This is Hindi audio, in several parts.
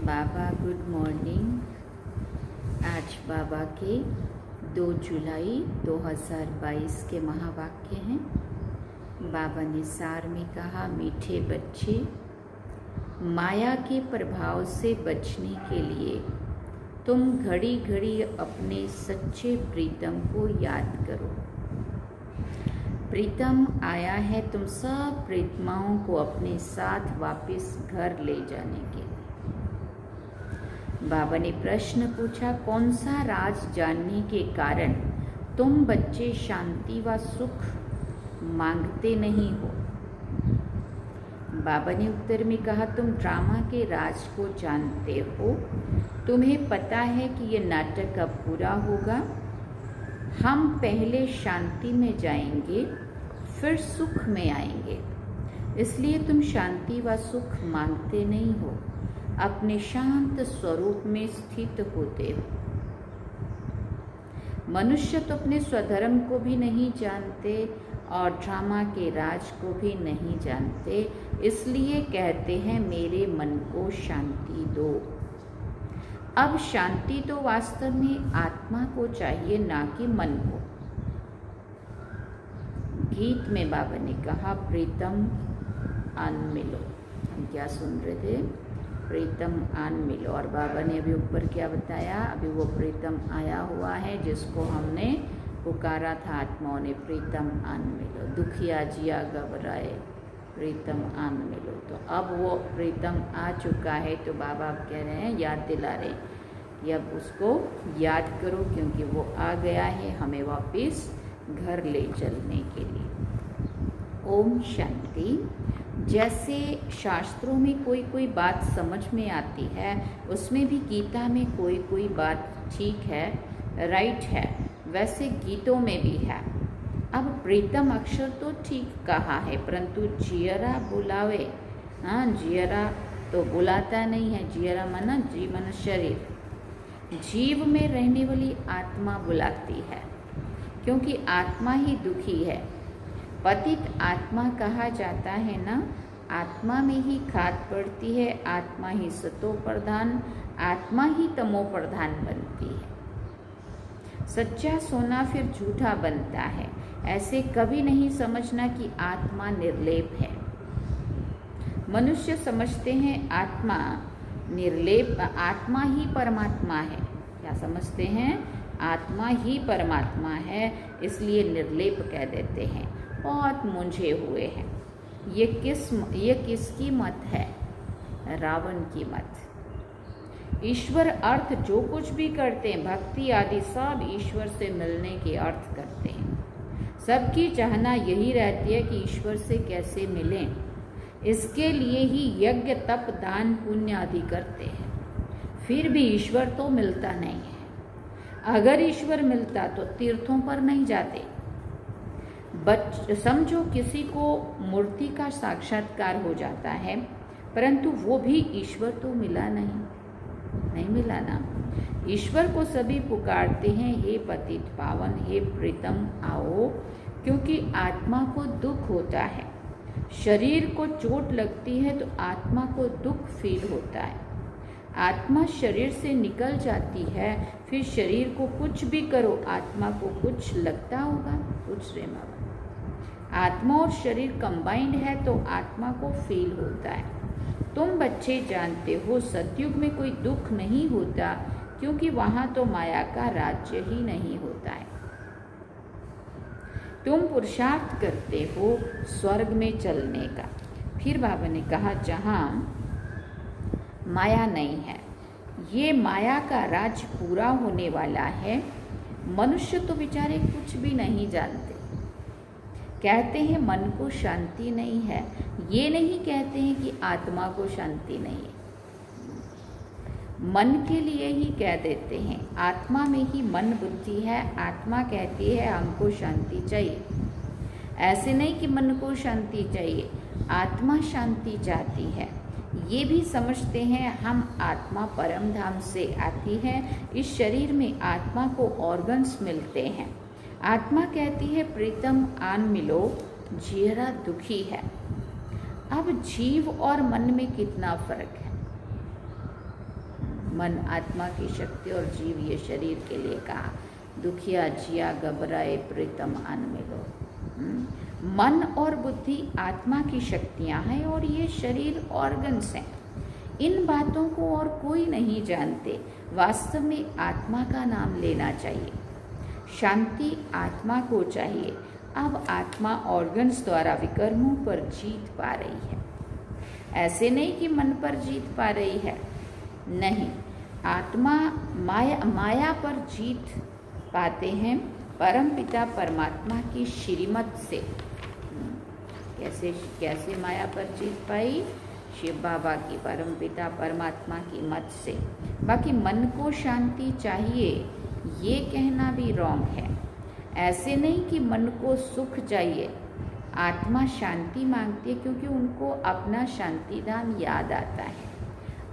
बाबा गुड मॉर्निंग। आज बाबा के 2 जुलाई 2022 के महावाक्य हैं। बाबा ने सार में कहा, मीठे बच्चे, माया के प्रभाव से बचने के लिए तुम घड़ी घड़ी अपने सच्चे प्रीतम को याद करो। प्रीतम आया है तुम सब प्रीतमाओं को अपने साथ वापस घर ले जाने के लिए। बाबा ने प्रश्न पूछा, कौन सा राज जानने के कारण तुम बच्चे शांति व सुख मांगते नहीं हो? बाबा ने उत्तर में कहा, तुम ड्रामा के राज को जानते हो। तुम्हें पता है कि ये नाटक अब पूरा होगा। हम पहले शांति में जाएंगे, फिर सुख में आएंगे। इसलिए तुम शांति व सुख मांगते नहीं हो, अपने शांत स्वरूप में स्थित होते हो। मनुष्य तो अपने स्वधर्म को भी नहीं जानते और ड्रामा के राज को भी नहीं जानते, इसलिए कहते हैं मेरे मन को शांति दो। अब शांति तो वास्तव में आत्मा को चाहिए, ना कि मन को। गीत में बाबा ने कहा, प्रीतम आन मिलो। हम क्या सुन रहे थे? प्रीतम आन मिलो। और बाबा ने अभी ऊपर क्या बताया? अभी वो प्रीतम आया हुआ है जिसको हमने पुकारा था आत्माओं ने, प्रीतम आन मिलो। दुखिया जिया घबराए, प्रीतम आन मिलो। तो अब वो प्रीतम आ चुका है, तो बाबा अब कह रहे हैं, याद दिला रहे हैं कि अब उसको याद करो, क्योंकि वो आ गया है हमें वापस घर ले चलने के लिए। ओम शांति। जैसे शास्त्रों में कोई कोई बात समझ में आती है, उसमें भी गीता में कोई कोई बात ठीक है, राइट है, वैसे गीतों में भी है। अब प्रीतम अक्षर तो ठीक कहा है, परंतु जियरा बुलावे, हाँ जियरा तो बुलाता नहीं है। जियरा माना जीवन शरीर, जीव में रहने वाली आत्मा बुलाती है, क्योंकि आत्मा ही दुखी है। पतित आत्मा कहा जाता है ना, आत्मा में ही खाद पड़ती है, आत्मा ही सतो प्रधान, आत्मा ही तमो प्रधान बनती है। सच्चा सोना फिर झूठा बनता है। ऐसे कभी नहीं समझना कि आत्मा निर्लेप है। मनुष्य समझते हैं आत्मा निर्लेप, आत्मा ही परमात्मा है। क्या समझते हैं? आत्मा ही परमात्मा है, इसलिए निर्लेप कह देते हैं। बहुत मुंझे हुए हैं। ये किसकी मत है? रावण की मत। ईश्वर अर्थ जो कुछ भी करते हैं, भक्ति आदि सब ईश्वर से मिलने के अर्थ करते हैं। सबकी चाहना यही रहती है कि ईश्वर से कैसे मिलें। इसके लिए ही यज्ञ तप दान पुण्य आदि करते हैं। फिर भी ईश्वर तो मिलता नहीं है। अगर ईश्वर मिलता तो तीर्थों पर नहीं जाते। समझो किसी को मूर्ति का साक्षात्कार हो जाता है, परंतु वो भी ईश्वर तो मिला नहीं मिला ना। ईश्वर को सभी पुकारते हैं, हे पतित पावन, हे प्रीतम आओ, क्योंकि आत्मा को दुख होता है। शरीर को चोट लगती है तो आत्मा को दुख फील होता है। आत्मा शरीर से निकल जाती है, फिर शरीर को कुछ भी करो, आत्मा को कुछ लगता होगा, कुछ रे माँ। आत्मा और शरीर कंबाइंड है तो आत्मा को फील होता है। तुम बच्चे जानते हो सतयुग में कोई दुख नहीं होता, क्योंकि वहाँ तो माया का राज्य ही नहीं होता है। तुम पुरुषार्थ करते हो स्वर्ग में चलने का। फिर बाबा ने कहा जहाँ माया नहीं है, ये माया का राज पूरा होने वाला है। मनुष्य तो बेचारे कुछ भी नहीं जानते। कहते हैं मन को शांति नहीं है, ये नहीं कहते हैं कि आत्मा को शांति नहीं है। मन के लिए ही कह देते हैं, आत्मा में ही मन बुद्धि है। आत्मा कहती है हमको शांति चाहिए। ऐसे नहीं कि मन को शांति चाहिए, आत्मा शांति चाहती है। ये भी समझते हैं हम आत्मा परम धाम से आती है। इस शरीर में आत्मा को ऑर्गन्स मिलते हैं। आत्मा कहती है प्रीतम आन मिलो, जियरा दुखी है। अब जीव और मन में कितना फर्क है? मन आत्मा की शक्ति और जीव ये शरीर के लिए कहा। दुखिया जिया घबराए प्रीतम आन मिलो। मन और बुद्धि आत्मा की शक्तियां हैं और ये शरीर ऑर्गन्स हैं। इन बातों को और कोई नहीं जानते। वास्तव में आत्मा का नाम लेना चाहिए। शांति आत्मा को चाहिए। अब आत्मा ऑर्गन्स द्वारा विकर्मों पर जीत पा रही है। ऐसे नहीं कि मन पर जीत पा रही है, नहीं। आत्मा माया पर जीत पाते हैं परमपिता परमात्मा की श्रीमत से। कैसे माया पर जीत पाई? शिव बाबा की परमपिता परमात्मा की मत से। बाकी मन को शांति चाहिए ये कहना भी रॉन्ग है। ऐसे नहीं कि मन को सुख चाहिए। आत्मा शांति मांगती है क्योंकि उनको अपना शांति धाम याद आता है।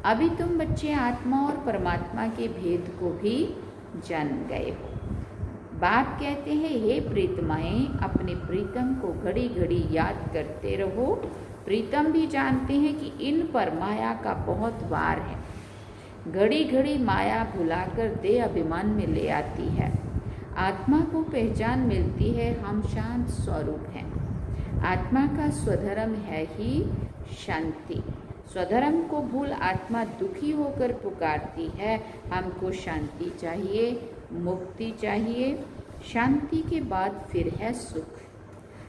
अभी तुम बच्चे आत्मा और परमात्मा के भेद को भी जान गए हो। बाप कहते हैं हे प्रीतमाएं, अपने प्रीतम को घड़ी घड़ी याद करते रहो। प्रीतम भी जानते हैं कि इन पर माया का बहुत वार है। घड़ी घड़ी माया भुलाकर देह अभिमान में ले आती है। आत्मा को पहचान मिलती है, हम शांत स्वरूप हैं। आत्मा का स्वधर्म है ही शांति। स्वधर्म को भूल आत्मा दुखी होकर पुकारती है, हमको शांति चाहिए, मुक्ति चाहिए। शांति के बाद फिर है सुख।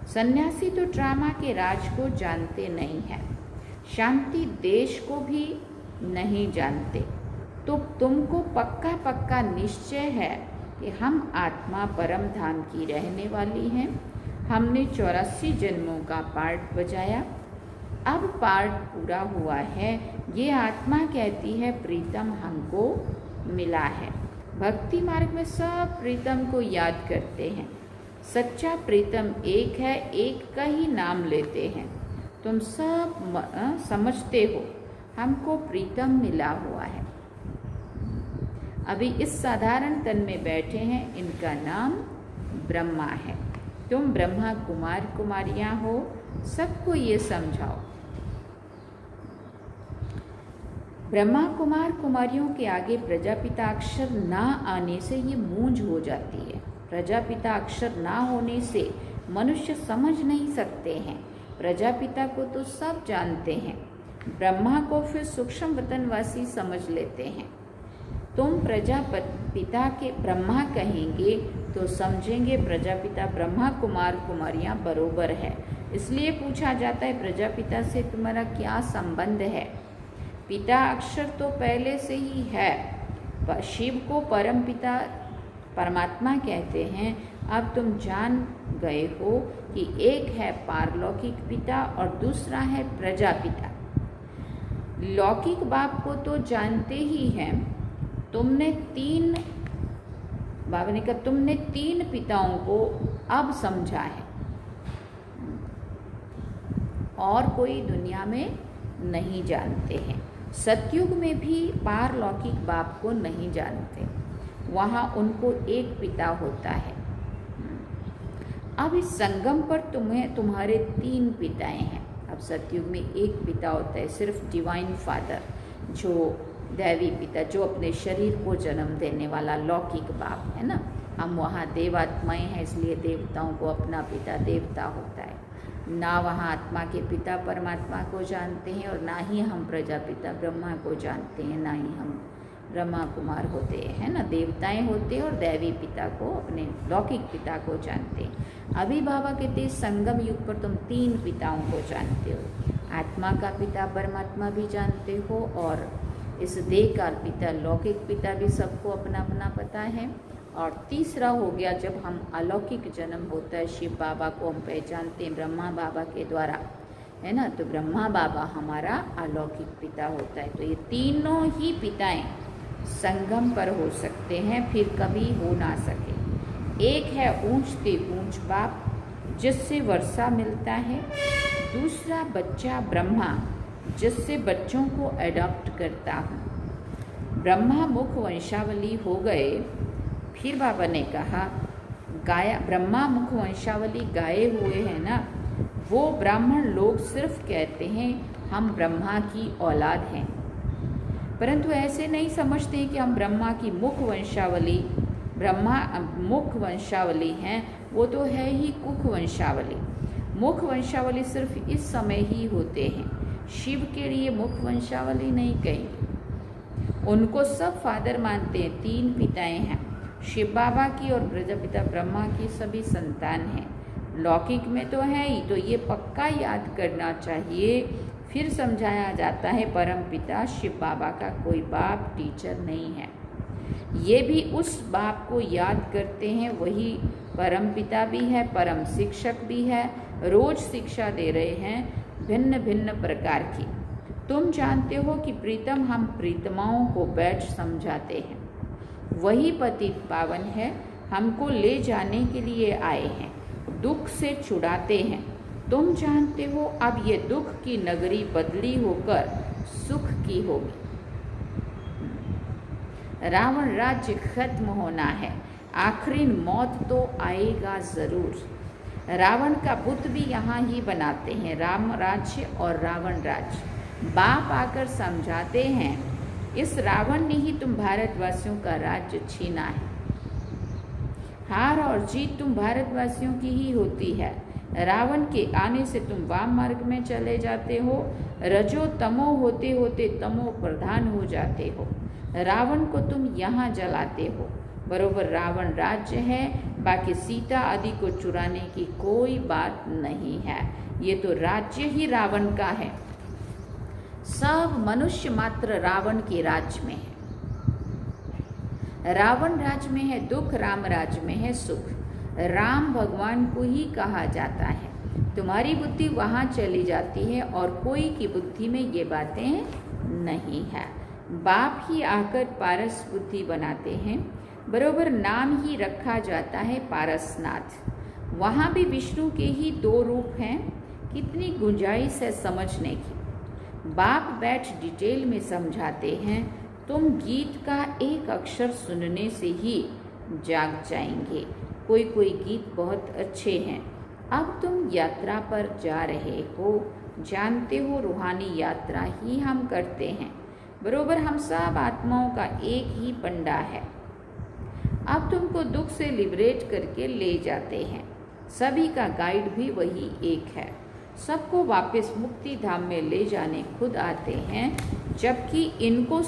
सन्यासी तो ड्रामा के राज को जानते नहीं है, शांति देश को भी नहीं जानते। तो तुमको पक्का पक्का निश्चय है कि हम आत्मा परम धाम की रहने वाली हैं। हमने 84 जन्मों का पार्ट बजाया, अब पार्ट पूरा हुआ है। ये आत्मा कहती है प्रीतम हमको मिला है। भक्ति मार्ग में सब प्रीतम को याद करते हैं। सच्चा प्रीतम एक है, एक का ही नाम लेते हैं। तुम सब समझते हो हमको प्रीतम मिला हुआ है। अभी इस साधारण तन में बैठे हैं, इनका नाम ब्रह्मा है। तुम ब्रह्मा कुमार कुमारियां हो, सबको ये समझाओ। ब्रह्मा कुमार कुमारियों के आगे प्रजापिता अक्षर ना आने से ये मूंझ हो जाती है। प्रजापिता अक्षर ना होने से मनुष्य समझ नहीं सकते हैं। प्रजापिता को तो सब जानते हैं, ब्रह्मा को फिर सूक्ष्म वतनवासी समझ लेते हैं। तुम प्रजापिता के ब्रह्मा कहेंगे तो समझेंगे प्रजापिता ब्रह्मा कुमार कुमारियां बरोबर है। इसलिए पूछा जाता है प्रजापिता से तुम्हारा क्या संबंध है। पिता अक्षर तो पहले से ही है। शिव को परम पिता परमात्मा कहते हैं। अब तुम जान गए हो कि एक है पारलौकिक पिता और दूसरा है प्रजापिता। लौकिक बाप को तो जानते ही हैं। तुमने तीन पिताओं को अब समझा है और कोई दुनिया में नहीं जानते हैं। सतयुग में भी पारलौकिक बाप को नहीं जानते, वहाँ उनको एक पिता होता है। अब इस संगम पर तुम्हारे 3 पिताएं हैं। अब सतयुग में एक पिता होता है, सिर्फ डिवाइन फादर, जो दैवी पिता, जो अपने शरीर को जन्म देने वाला लौकिक बाप है ना। हम वहाँ देवात्माएं हैं, इसलिए देवताओं को अपना पिता देवता होता है। ना वहाँ आत्मा के पिता परमात्मा को जानते हैं और ना ही हम प्रजापिता ब्रह्मा को जानते हैं, ना ही हम ब्रह्मा कुमार होते हैं ना। देवताएं होते हैं और दैवी पिता को, अपने लौकिक पिता को जानते हैं। अभी बाबा कहते संगम युग पर तुम 3 पिताओं को जानते हो। आत्मा का पिता परमात्मा भी जानते हो और इस देह काल पिता लौकिक पिता भी सबको अपना अपना पता है। और तीसरा हो गया जब हम अलौकिक जन्म होता है, शिव बाबा को हम पहचानते हैं ब्रह्मा बाबा के द्वारा, है ना। तो ब्रह्मा बाबा हमारा अलौकिक पिता होता है। तो ये तीनों ही पिताएं संगम पर हो सकते हैं, फिर कभी हो ना सके। एक है ऊंच ते ऊंच बाप जिससे वर्षा मिलता है। दूसरा बच्चा ब्रह्मा जिससे बच्चों को अडॉप्ट करता हूँ। ब्रह्मा मुख वंशावली हो गए। फिर बाबा ने कहा ब्रह्मा मुख वंशावली गाए हुए हैं ना, वो ब्राह्मण लोग सिर्फ कहते हैं हम ब्रह्मा की औलाद हैं, परंतु ऐसे नहीं समझते कि हम ब्रह्मा की मुख वंशावली हैं। वो तो है ही कुख वंशावली। मुख वंशावली सिर्फ इस समय ही होते हैं। शिव के लिए मुख वंशावली नहीं कहेंगे। उनको सब फादर मानते हैं। 3 पिताएं हैं, शिव बाबा की और प्रजापिता ब्रह्मा की सभी संतान हैं। लौकिक में तो है ही, तो ये पक्का याद करना चाहिए। फिर समझाया जाता है परम पिता शिव बाबा का कोई बाप टीचर नहीं है। ये भी उस बाप को याद करते हैं, वही परम पिता भी है, परम शिक्षक भी है। रोज शिक्षा दे रहे हैं भिन्न भिन्न प्रकार की। तुम जानते हो कि प्रीतम हम प्रीतमाओं को बैठ समझाते हैं। वही पतित पावन है, हमको ले जाने के लिए आए हैं, दुख से छुड़ाते हैं। तुम जानते हो अब ये दुख की नगरी बदली होकर सुख की होगी। रावण राज्य खत्म होना है, आखिरी मौत तो आएगा जरूर। रावण का बुत भी यहाँ ही बनाते हैं, राम राज्य और रावण राज्य। बाप आकर समझाते हैं इस रावण ने ही तुम भारतवासियों का राज्य छीना है। हार और जीत तुम भारतवासियों की ही होती है। रावण के आने से तुम वाम मार्ग में चले जाते हो, रजो तमो होते होते तमो प्रधान हो जाते हो। रावण को तुम यहाँ जलाते हो, बरोबर रावण राज्य है, बाकी सीता आदि को चुराने की कोई बात नहीं है। ये तो राज्य ही रावण का है। सब मनुष्य मात्र रावण के राज्य में है। रावण राज्य में है दुख, राम राज्य में है सुख। राम भगवान को ही कहा जाता है। तुम्हारी बुद्धि वहाँ चली जाती है और कोई की बुद्धि में ये बातें नहीं है। बाप ही आकर पारस बुद्धि बनाते हैं, बरोबर नाम ही रखा जाता है पारसनाथ। वहाँ भी विष्णु के ही 2 रूप हैं। कितनी गुंजाइश है समझने की। बाप बैठ डिटेल में समझाते हैं। तुम गीत का एक अक्षर सुनने से ही जाग जाएंगे। कोई कोई गीत बहुत अच्छे हैं। अब तुम यात्रा पर जा रहे हो, जानते हो रूहानी यात्रा ही हम करते हैं, बरोबर हम सब आत्माओं का एक ही पंडा है। अब तुमको दुख से लिबरेट करके ले जाते हैं। सभी का गाइड भी वही एक है। सबको वापस मुक्ति धाम में ले जाने खुद आते हैं, जबकि इनको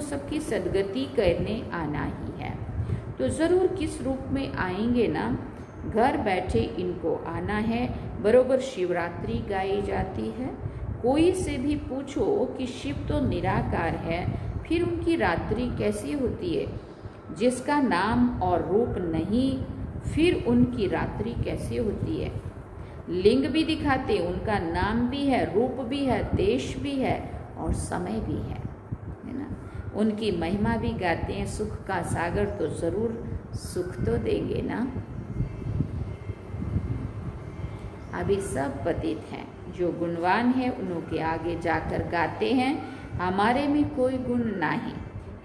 सबकी सदगति करने आना ही है। तो ज़रूर किस रूप में आएंगे ना, घर बैठे इनको आना है। बरोबर शिवरात्रि गाई जाती है। कोई से भी पूछो कि शिव तो निराकार है, फिर उनकी रात्रि कैसी होती है? जिसका नाम और रूप नहीं, फिर उनकी रात्रि कैसे होती है? लिंग भी दिखाते, उनका नाम भी है, रूप भी है, देश भी है और समय भी है ना। उनकी महिमा भी गाते हैं। सुख का सागर तो जरूर सुख तो देंगे ना। अभी सब पतित हैं। जो गुणवान है उनके आगे जाकर गाते हैं, हमारे में कोई गुण नहीं,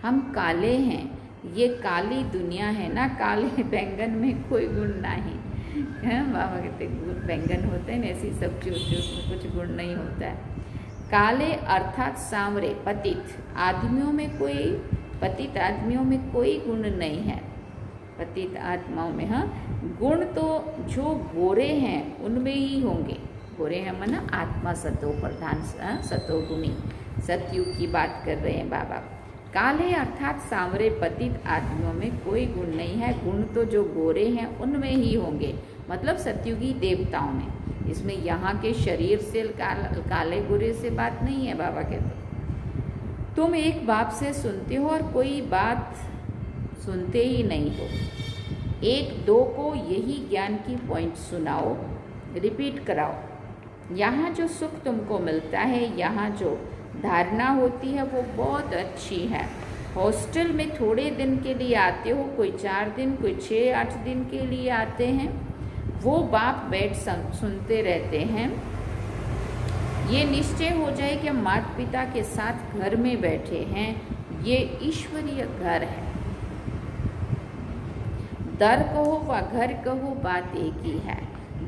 हम काले हैं। ये काली दुनिया है ना, काले बैंगन में कोई गुण नहीं है। बाबा कहते बैंगन होते हैं ना, ऐसी सब्जी होती है, उसमें कुछ गुण नहीं होता है। काले अर्थात सांवरे, पतित आदमियों में कोई गुण नहीं है। पतित आत्माओं में हाँ गुण तो जो गोरे हैं उनमें ही होंगे। गोरे हैं माना आत्मा सतो प्रधान, सतोगुणी, सतयुग की बात कर रहे हैं बाबा। काले अर्थात सांवरे पतित आदमियों में कोई गुण नहीं है। गुण तो जो गोरे हैं उनमें ही होंगे, मतलब सतयुगी देवताओं में। इसमें यहाँ के शरीर से काले गोरे से बात नहीं है। बाबा कहते तुम एक बाप से सुनते हो और कोई बात सुनते ही नहीं हो। 1-2 को यही ज्ञान की पॉइंट सुनाओ, रिपीट कराओ। यहाँ जो सुख तुमको मिलता है, यहाँ जो धारणा होती है वो बहुत अच्छी है। हॉस्टल में थोड़े दिन के लिए आते हो, कोई 4 दिन, कोई 6-8 दिन के लिए आते हैं। वो बाप बैठ सुनते रहते हैं। ये निश्चय हो जाए कि हम माता पिता के साथ घर में बैठे हैं। ये ईश्वरीय घर है। दर कहो व घर कहो, बात एक ही है।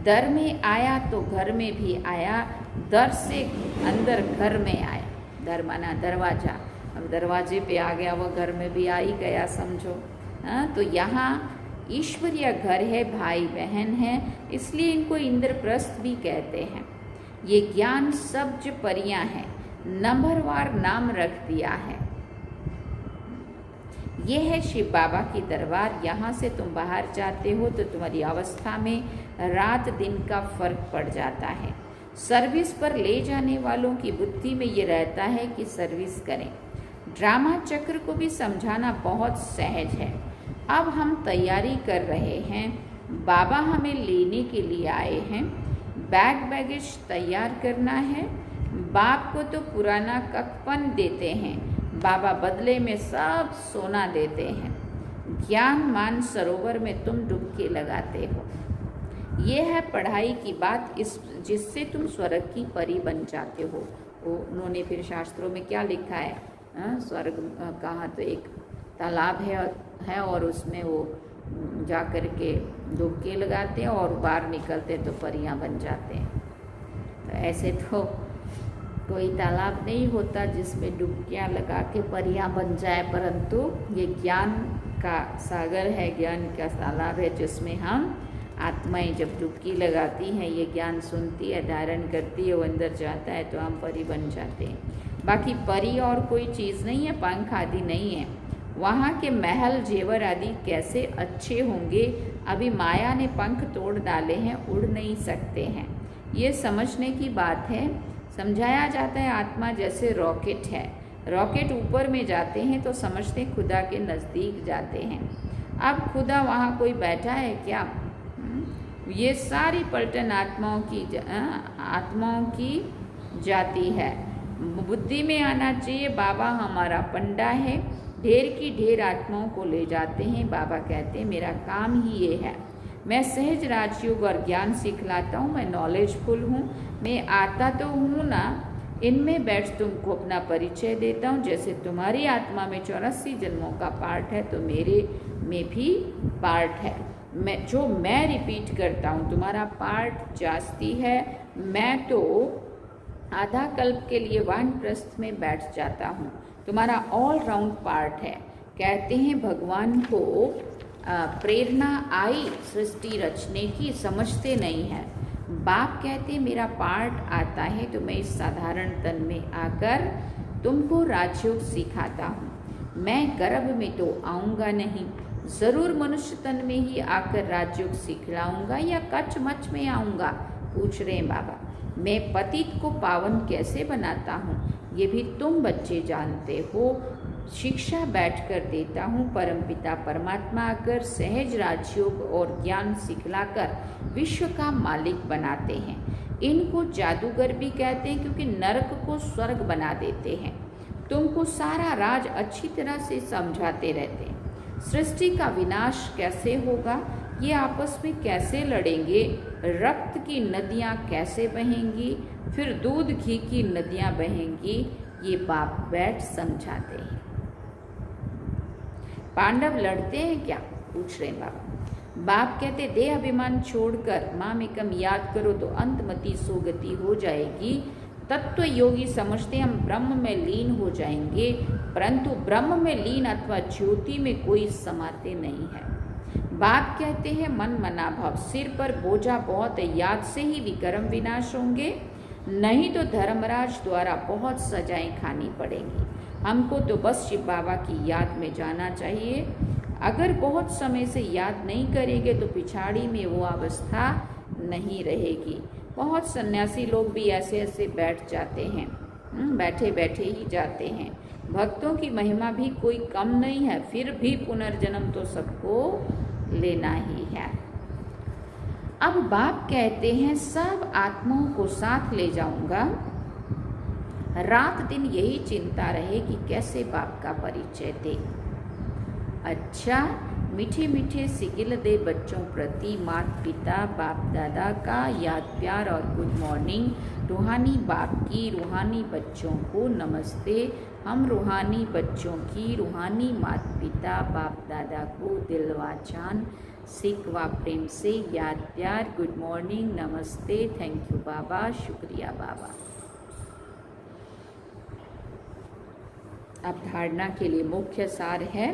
दर में आया तो घर में भी आया, दर से अंदर घर में आया। दर माना दरवाजा, अब दरवाजे पे आ गया, वो घर में भी आ ही गया समझो। तो यहाँ ईश्वरीय घर है, भाई बहन हैं, इसलिए इनको इंद्रप्रस्थ भी कहते हैं। ये ज्ञान सब्ज परियां हैं, नंबरवार नाम रख दिया है। ये है शिव बाबा की दरबार। यहाँ से तुम बाहर जाते हो तो तुम्हारी अवस्था में रात दिन का फर्क पड़ जाता है। सर्विस पर ले जाने वालों की बुद्धि में ये रहता है कि सर्विस करें। ड्रामा चक्र को भी समझाना बहुत सहज है। अब हम तैयारी कर रहे हैं, बाबा हमें लेने के लिए आए हैं। बैगेज तैयार करना है। बाप को तो पुराना ककपन देते हैं, बाबा बदले में सब सोना देते हैं। ज्ञान मान सरोवर में तुम डुबकी लगाते हो। ये है पढ़ाई की बात, जिससे तुम स्वर्ग की परी बन जाते हो। उन्होंने फिर शास्त्रों में क्या लिखा है, स्वर्ग कहा तो एक तालाब है और उसमें वो जा कर के डुबकी लगाते हैं और बाहर निकलते तो परियां बन जाते हैं। तो ऐसे तो कोई तालाब नहीं होता जिसमें डुबकियां लगा के परियां बन जाए, परंतु ये ज्ञान का सागर है, ज्ञान का तालाब है, जिसमें हम आत्माएं जब डुबकी लगाती हैं, ये ज्ञान सुनती है, धारण करती है, वो अंदर जाता है तो हम परी बन जाते हैं। बाकी परी और कोई चीज़ नहीं है, पंख आदि नहीं है। वहाँ के महल जेवर आदि कैसे अच्छे होंगे, अभी माया ने पंख तोड़ डाले हैं, उड़ नहीं सकते हैं। ये समझने की बात है। समझाया जाता है आत्मा जैसे रॉकेट है। रॉकेट ऊपर में जाते हैं तो समझते खुदा के नज़दीक जाते हैं। अब खुदा वहाँ कोई बैठा है क्या? ये सारी पलटन आत्माओं की जाती है। बुद्धि में आना चाहिए, बाबा हमारा पंडा है, ढेर की ढेर आत्माओं को ले जाते हैं। बाबा कहते हैं मेरा काम ही ये है, मैं सहज राजयोग और ज्ञान सिखलाता हूँ, मैं नॉलेजफुल हूँ, मैं आता तो हूँ ना, इनमें बैठ तुमको अपना परिचय देता हूँ। जैसे तुम्हारी आत्मा में 84 जन्मों का पार्ट है तो मेरे में भी पार्ट है। मैं रिपीट करता हूँ, तुम्हारा पार्ट जास्ती है, मैं तो आधा कल्प के लिए वानप्रस्थ में बैठ जाता हूँ, तुम्हारा ऑल राउंड पार्ट है। कहते हैं भगवान को प्रेरणा आई सृष्टि रचने की, समझते नहीं है। बाप कहते हैं मेरा पार्ट आता है तो मैं इस साधारण तन में आकर तुमको राजयोग सिखाता हूँ। मैं गर्भ में तो आऊँगा नहीं, ज़रूर मनुष्य तन में ही आकर राजयोग सिखलाऊंगा या कच मच में आऊँगा। पूछ रहे हैं बाबा मैं पतित को पावन कैसे बनाता हूँ, ये भी तुम बच्चे जानते हो। शिक्षा बैठकर देता हूँ, परमपिता परमात्मा आकर सहज राजयोग और ज्ञान सिखलाकर विश्व का मालिक बनाते हैं। इनको जादूगर भी कहते हैं क्योंकि नरक को स्वर्ग बना देते हैं। तुमको सारा राज अच्छी तरह से समझाते रहते हैं। सृष्टि का विनाश कैसे होगा, ये आपस में कैसे लड़ेंगे, रक्त की नदियाँ कैसे बहेंगी, फिर दूध घी की नदियाँ बहेंगी, ये बाप बैठ समझाते हैं। पांडव लड़ते हैं क्या? पूछ रहे हैं बाबा। बाप कहते देह अभिमान छोड़कर मामेकम याद करो तो अंतमति सोगति हो जाएगी। तत्व योगी समझते हम ब्रह्म में लीन हो जाएंगे, परंतु ब्रह्म में लीन अथवा ज्योति में कोई समाते नहीं है। बाप कहते हैं मन मना भाव, सिर पर बोझा बहुत है, याद से ही विक्रम विनाश होंगे, नहीं तो धर्मराज द्वारा बहुत सजाएं खानी पड़ेंगी। हमको तो बस शिव बाबा की याद में जाना चाहिए। अगर बहुत समय से याद नहीं करेंगे तो पिछाड़ी में वो अवस्था नहीं रहेगी। बहुत सन्यासी लोग भी ऐसे ऐसे बैठ जाते हैं, बैठे बैठे ही जाते हैं। भक्तों की महिमा भी कोई कम नहीं है, फिर भी पुनर्जन्म तो सबको लेना ही है। अब बाप कहते हैं सब आत्माओं को साथ ले जाऊंगा। रात दिन यही चिंता रहे कि कैसे बाप का परिचय दे। अच्छा, मीठे मीठे सिगिल दे बच्चों प्रति माता पिता बाप दादा का याद प्यार और गुड मॉर्निंग। रूहानी बाप की रूहानी बच्चों को नमस्ते। हम रूहानी बच्चों की रूहानी माता पिता बाप दादा को दिलवा जान सिख व प्रेम से याद प्यार गुड मॉर्निंग नमस्ते। थैंक यू बाबा, शुक्रिया बाबा। अब धारणा के लिए मुख्य सार है।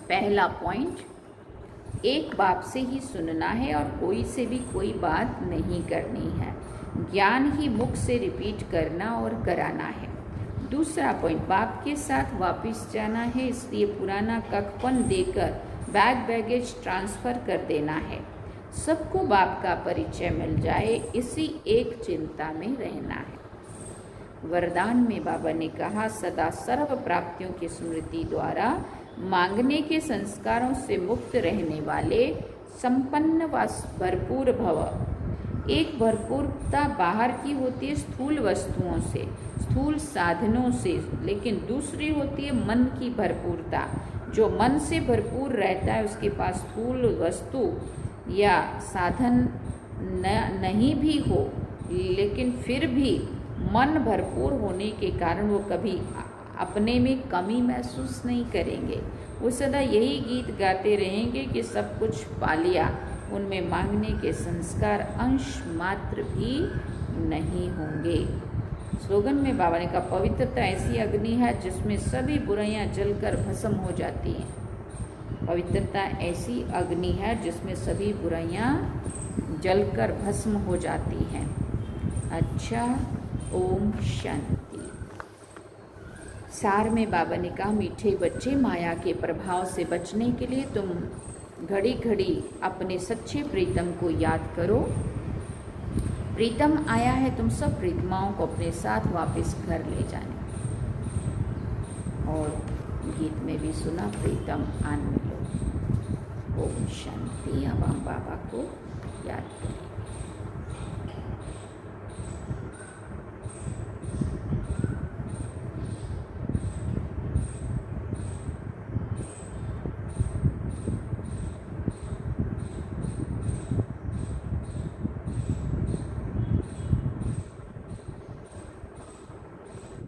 पहला पॉइंट, एक बाप से ही सुनना है और कोई से भी कोई बात नहीं करनी है। ज्ञान ही मुख से रिपीट करना और कराना है। दूसरा पॉइंट, बाप के साथ वापस जाना है, इसलिए पुराना कखपन देकर बैगेज ट्रांसफ़र कर देना है। सबको बाप का परिचय मिल जाए, इसी एक चिंता में रहना है। वरदान में बाबा ने कहा सदा सर्व प्राप्तियों की स्मृति द्वारा मांगने के संस्कारों से मुक्त रहने वाले संपन्न व भरपूर भव। एक भरपूरता बाहर की होती है स्थूल वस्तुओं से, स्थूल साधनों से, लेकिन दूसरी होती है मन की भरपूरता। जो मन से भरपूर रहता है उसके पास स्थूल वस्तु या साधन नहीं भी हो, लेकिन फिर भी मन भरपूर होने के कारण वो कभी अपने में कमी महसूस नहीं करेंगे। वो सदा यही गीत गाते रहेंगे कि सब कुछ पा लिया। उनमें मांगने के संस्कार अंश मात्र भी नहीं होंगे। स्लोगन में बाबा ने कहा पवित्रता ऐसी अग्नि है जिसमें सभी बुराइयां जलकर भस्म हो जाती हैं। पवित्रता ऐसी अग्नि है जिसमें सभी बुराइयां जलकर भस्म हो जाती हैं। अच्छा, ओम शांति। सार में बाबा ने कहा मीठे बच्चे, माया के प्रभाव से बचने के लिए तुम घड़ी घड़ी अपने सच्चे प्रीतम को याद करो। प्रीतम आया है, तुम सब प्रीतमाओं को अपने साथ वापस घर ले जाने। और गीत में भी सुना, प्रीतम आन मिलो। ओम शांति। अब हम बाबा को याद करें।